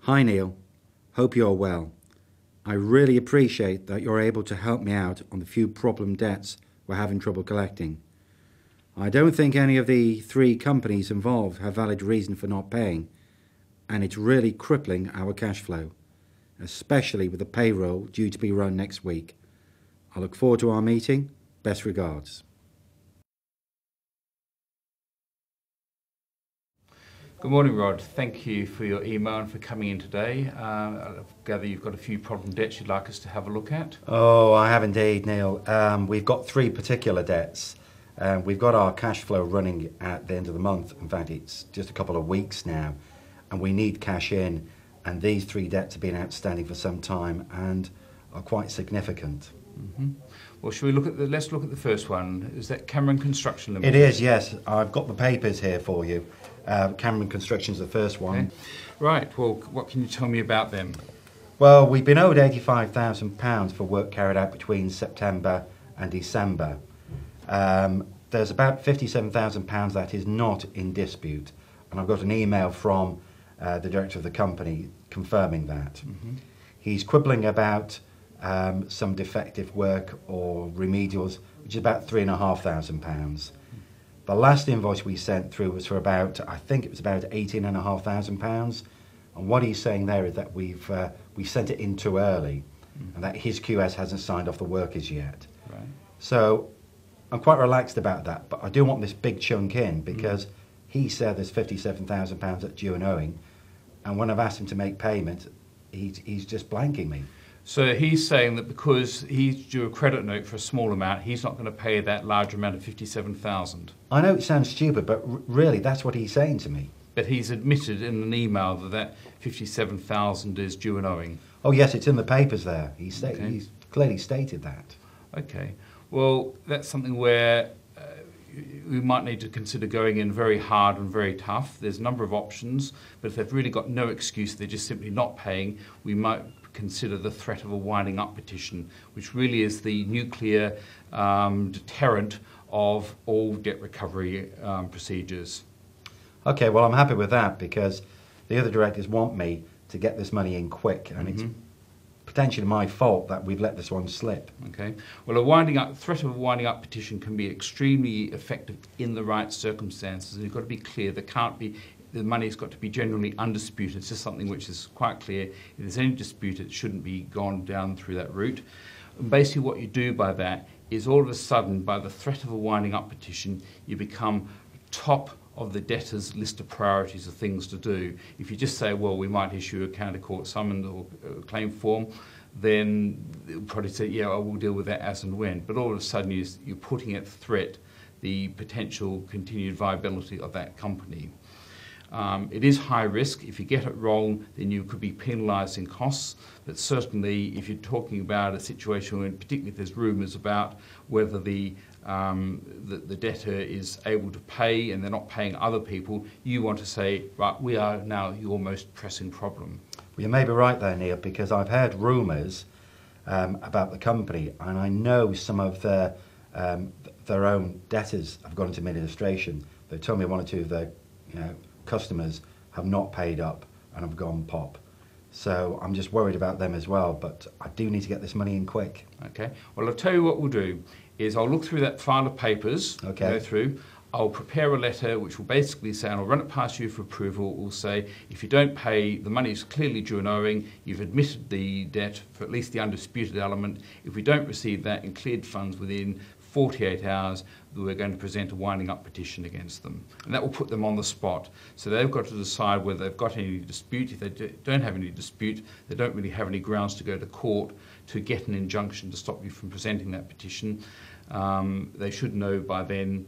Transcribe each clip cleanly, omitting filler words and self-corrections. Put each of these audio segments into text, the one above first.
Hi Neil, hope you're well. I really appreciate that you're able to help me out on the few problem debts we're having trouble collecting. I don't think any of the three companies involved have valid reason for not paying, and it's really crippling our cash flow, especially with the payroll due to be run next week. I look forward to our meeting. Best regards. Good morning, Rod. Thank you for your email and for coming in today. I gather you've got a few problem debts you'd like us to have a look at. Oh, I have indeed, Neil. We've got three particular debts. We've got our cash flow running at the end of the month. In fact, it's just a couple of weeks now, and we need cash in. And these three debts have been outstanding for some time and are quite significant. Well, shall we look at let's look at the first one. Is that Cameron Construction Limited? It is, yes. I've got the papers here for you. Cameron Construction's the first one. Okay. Right. Well, what can you tell me about them? Well, we've been owed £85,000 for work carried out between September and December. There's about £57,000 that is not in dispute, and I've got an email from the director of the company confirming that. He's quibbling about some defective work or remedials, which is about £3,500. The last invoice we sent through was for about, I think it was about £18,500. And what he's saying there is that we sent it in too early, and that his QS hasn't signed off the workers yet. Right. So I'm quite relaxed about that, but I do want this big chunk in because he said there's £57,000 that's due and owing, and when I've asked him to make payment, he's just blanking me. So he's saying that because he's due a credit note for a small amount, he's not going to pay that large amount of £57,000. I know it sounds stupid, but really that's what he's saying to me. But he's admitted in an email that £57,000 is due and owing. Oh yes, it's in the papers there. He's clearly stated that. Okay. Well, that's something where we might need to consider going in very hard and very tough. There's a number of options, but if they've really got no excuse, they're just simply not paying, we might consider the threat of a winding up petition, which really is the nuclear deterrent of all debt recovery procedures. Okay, well I'm happy with that because the other directors want me to get this money in quick, and it's potentially my fault that we've let this one slip. Okay. Well, a threat of a winding up petition can be extremely effective in the right circumstances. And you've got to be clear. The money's got to be generally undisputed. It's just something which is quite clear. If there's any dispute, it shouldn't be gone down through that route. And basically, what you do by that is all of a sudden, by the threat of a winding up petition, you become top of the debtor's list of priorities of things to do. If you just say, well, we might issue a counter court summons or claim form, then they'll probably say, yeah, I will deal with that as and when. But all of a sudden, you're putting at threat the potential continued viability of that company. It is high risk. If you get it wrong, then you could be penalised in costs. But certainly, if you're talking about a situation where, particularly if there's rumours about whether the debtor is able to pay and they're not paying other people, you want to say, right, we are now your most pressing problem. Well, you may be right there, Neil, because I've heard rumours about the company, and I know some of their own debtors have gone into administration. They told me one or two of their customers have not paid up and have gone pop. So I'm just worried about them as well, but I do need to get this money in quick. Okay. Well, I'll tell you what we'll do is I'll look through that file of papers, go through. I'll prepare a letter which will basically say, and I'll run it past you for approval, will say, if you don't pay, the money is clearly due and owing, you've admitted the debt for at least the undisputed element. If we don't receive that and cleared funds within 48 hours, we're going to present a winding up petition against them. And that will put them on the spot. So they've got to decide whether they've got any dispute. If they don't have any dispute, they don't really have any grounds to go to court to get an injunction to stop you from presenting that petition. They should know by then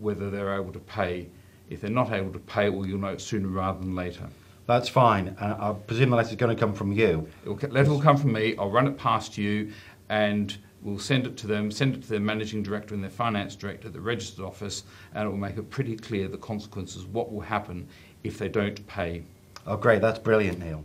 whether they're able to pay. If they're not able to pay, well, you'll know it sooner rather than later. That's fine. I presume the letter's going to come from you. The letter will come from me. I'll run it past you, and we'll send it to them, send it to their managing director and their finance director at the registered office, and it will make it pretty clear the consequences, what will happen if they don't pay. Oh, great. That's brilliant, Neil.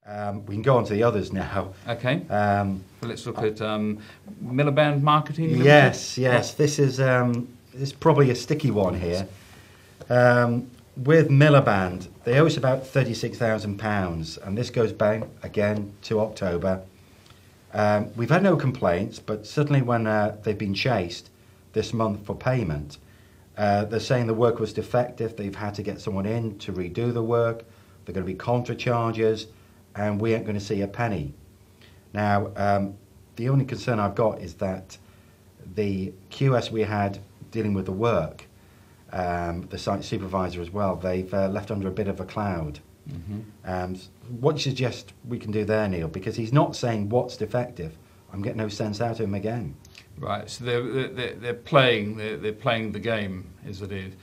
We can go on to the others now. Okay. So let's look at Miliband Marketing Limited. Yes. This is probably a sticky one here. With Miliband, they owe us about £36,000, and this goes back again to October. We've had no complaints, but suddenly when they've been chased this month for payment, they're saying the work was defective. They've had to get someone in to redo the work. They're going to be contra charges, and we ain't going to see a penny. Now, the only concern I've got is that the QS we had dealing with the work, the site supervisor as well, they've left under a bit of a cloud. What do you suggest we can do there, Neil? Because he's not saying what's defective. I'm getting no sense out of him again. Right. So they're playing the game as it is.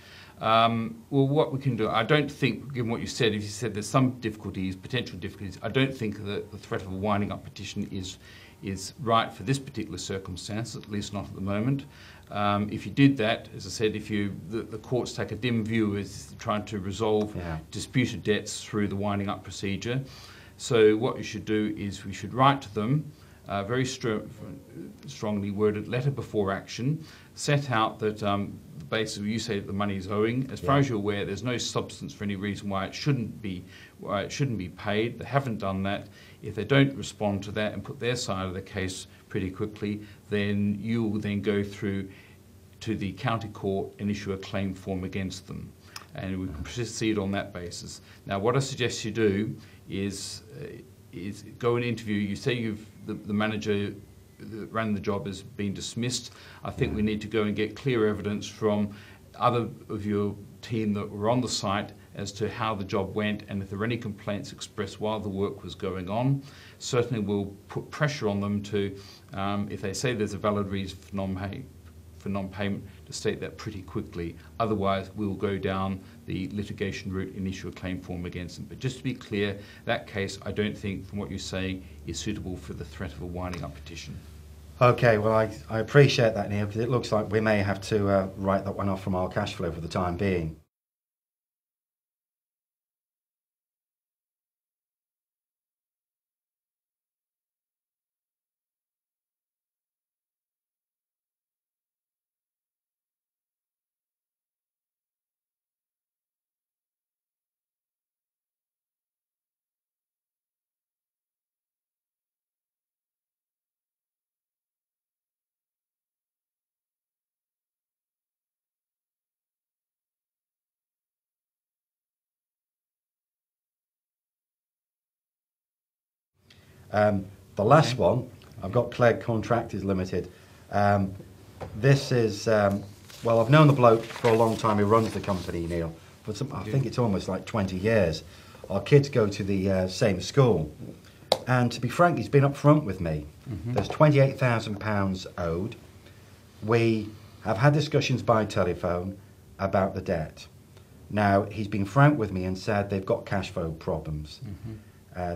Well, what we can do, I don't think, given what you said, if you said there's some difficulties, potential difficulties, I don't think that the threat of a winding up petition is right for this particular circumstance, at least not at the moment. If you did that, as I said, the courts take a dim view as trying to resolve disputed debts through the winding up procedure. So what you should do is we should write to them, very strongly worded letter before action, set out that basically you say that the money is owing. As far as you're aware, there's no substance for any reason why it shouldn't be paid. They haven't done that. If they don't respond to that and put their side of the case pretty quickly, then you will then go through to the county court and issue a claim form against them, and we can proceed on that basis. Now, what I suggest you do is go and interview. You say the manager that ran the job has been dismissed. I think we need to go and get clear evidence from other of your team that were on the site as to how the job went, and if there are any complaints expressed while the work was going on. Certainly we'll put pressure on them to, if they say there's a valid reason for non-payment, to state that pretty quickly. Otherwise, we'll go down the litigation route and issue a claim form against them. But just to be clear, that case, I don't think, from what you're saying, is suitable for the threat of a winding up petition. Okay, well, I appreciate that, Neil, because it looks like we may have to write that one off from our cash flow for the time being. The last one, I've got Clegg Contractors Limited. This is, well, I've known the bloke for a long time who runs the company, Neil. But I think it's almost like 20 years. Our kids go to the same school. And to be frank, he's been upfront with me. There's £28,000 owed. We have had discussions by telephone about the debt. Now, he's been frank with me and said they've got cash flow problems.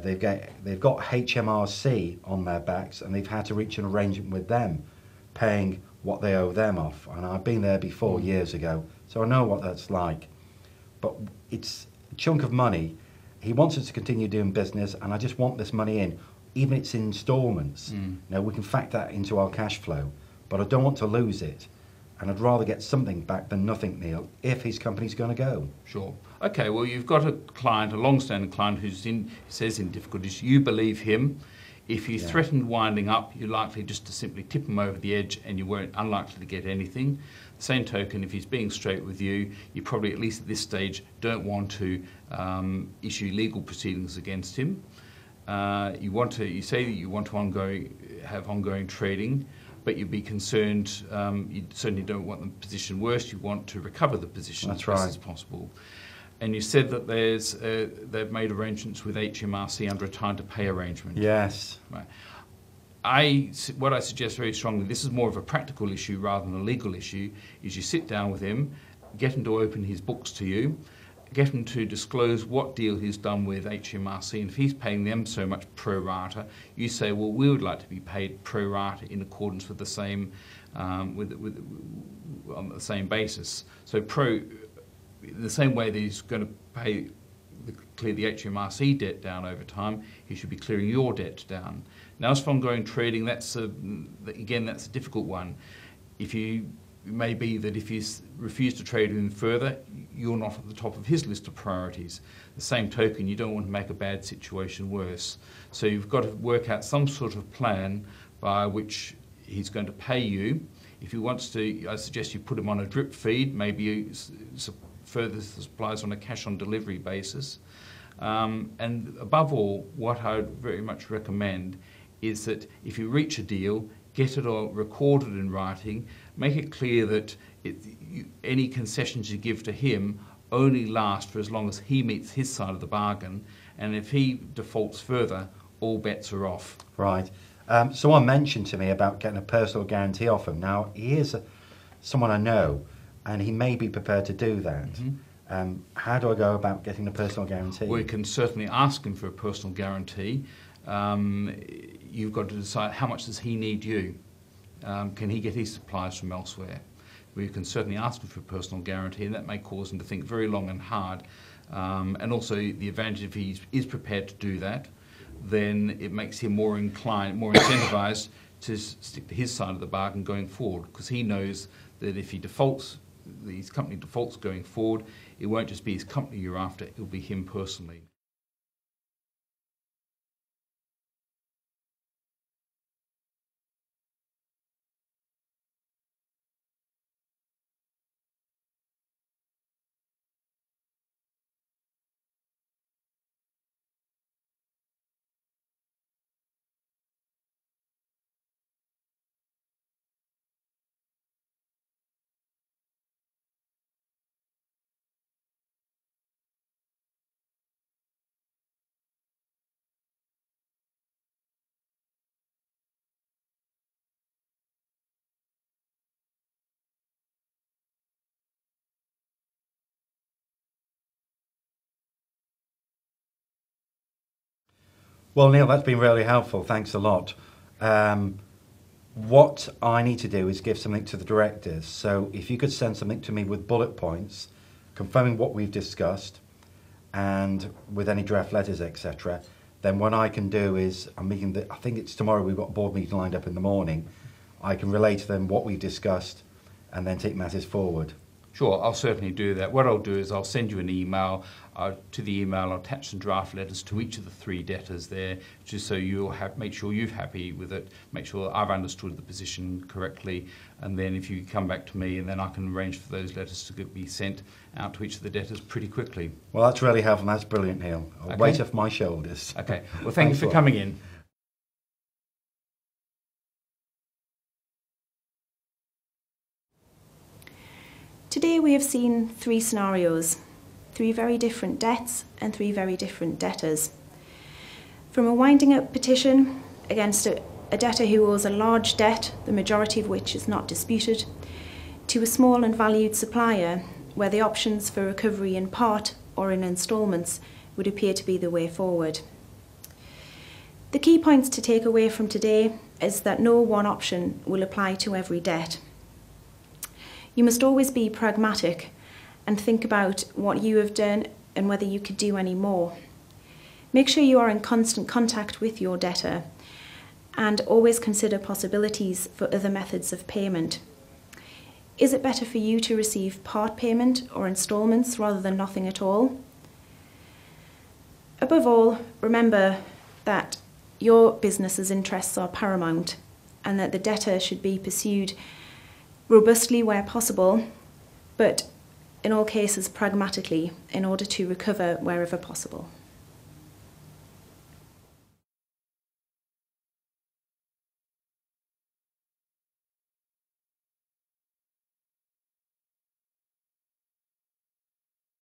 They've got HMRC on their backs, and they've had to reach an arrangement with them, paying what they owe them off. And I've been there before years ago, so I know what that's like. But it's a chunk of money. He wants us to continue doing business, and I just want this money in, even if it's in instalments. Now, we can factor that into our cash flow, but I don't want to lose it. And I'd rather get something back than nothing, Neil, if his company's going to go. Sure. Okay, well, you've got a client, a long-standing client, says in difficulties. You believe him. If you threatened winding up, you're likely just to simply tip him over the edge, and you weren't unlikely to get anything. Same token, if he's being straight with you, you probably, at least at this stage, don't want to issue legal proceedings against him. You say that you want to have ongoing trading, but you'd be concerned, you certainly don't want the position worse, you want to recover the position as best as possible. And you said that they've made arrangements with HMRC under a time to pay arrangement. Yes. Right. What I suggest very strongly, this is more of a practical issue rather than a legal issue, is you sit down with him, get him to open his books to you, get him to disclose what deal he's done with HMRC, and if he's paying them so much pro rata, you say, well, we would like to be paid pro rata in accordance with the same, on the same basis. So the same way that he's going to pay clear the HMRC debt down over time, he should be clearing your debt down. Now, as for ongoing trading, again, that's a difficult one. It may be that if you refuse to trade with him further, you're not at the top of his list of priorities. The same token, you don't want to make a bad situation worse. So you've got to work out some sort of plan by which he's going to pay you. If he wants to, I suggest you put him on a drip feed, maybe further supplies on a cash on delivery basis. And above all, what I would very much recommend is that if you reach a deal, get it all recorded in writing, make it clear that any concessions you give to him only last for as long as he meets his side of the bargain, and if he defaults further, all bets are off. Right. Someone mentioned to me about getting a personal guarantee off him. Now, he is someone I know, and he may be prepared to do that. Mm-hmm. How do I go about getting a personal guarantee? We can certainly ask him for a personal guarantee. You've got to decide how much does he need you. Can he get his supplies from elsewhere? We can certainly ask him for a personal guarantee, and that may cause him to think very long and hard. And also the advantage, if he is prepared to do that, then it makes him more inclined, more incentivized to stick to his side of the bargain going forward, because he knows that if he defaults, his company defaults going forward, it won't just be his company you're after, it will be him personally. Well, Neil, that's been really helpful. Thanks a lot. What I need to do is give something to the directors. So if you could send something to me with bullet points, confirming what we've discussed, and with any draft letters, etc., then what I can do is, I think it's tomorrow, we've got a board meeting lined up in the morning. I can relay to them what we've discussed and then take matters forward. Sure, I'll certainly do that. What I'll do is I'll send you an email. To the email, I'll attach some draft letters to each of the 3 debtors there, just so you'll make sure you're happy with it, make sure I've understood the position correctly, and then if you come back to me, and then I can arrange for those letters to be sent out to each of the debtors pretty quickly. Well, that's really helpful. That's brilliant, Neil. Weight off my shoulders. Okay. Well, thank you for coming in. Today we have seen 3 scenarios, 3 very different debts and 3 very different debtors. From a winding up petition against a debtor who owes a large debt, the majority of which is not disputed, to a small and valued supplier where the options for recovery in part or in instalments would appear to be the way forward. The key points to take away from today is that no one option will apply to every debt. You must always be pragmatic and think about what you have done and whether you could do any more. Make sure you are in constant contact with your debtor and always consider possibilities for other methods of payment. Is it better for you to receive part payment or instalments rather than nothing at all? Above all, remember that your business's interests are paramount and that the debtor should be pursued robustly where possible, but in all cases pragmatically in order to recover wherever possible.